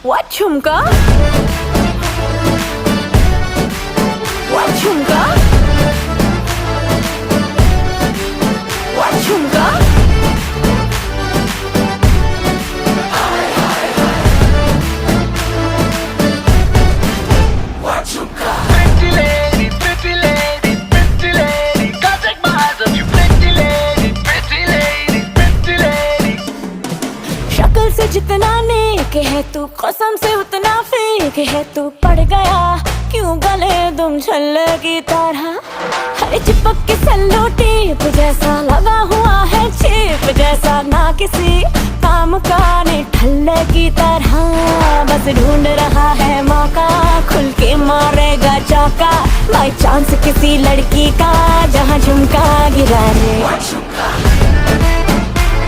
What झुमका? What झुमका? What झुमका? Pretty lady, pretty lady, pretty lady, can't take my eyes off you. Pretty lady, pretty lady, pretty lady. शक्ल से जितना नेक है तू, कसम से उतना फेक है तू। पड़ गया क्यों गले तुम छल्ले की तरह, हर चिपक के सल्लो टेप जैसा लगा हुआ है चेप जैसा, ना किसी काम का ने ठल्ले की तरह। बस ढूंढ रहा है मौका, खुल के मारेगा चौका, बाई चांस किसी लड़की का जहाँ झुमका गिरा रे।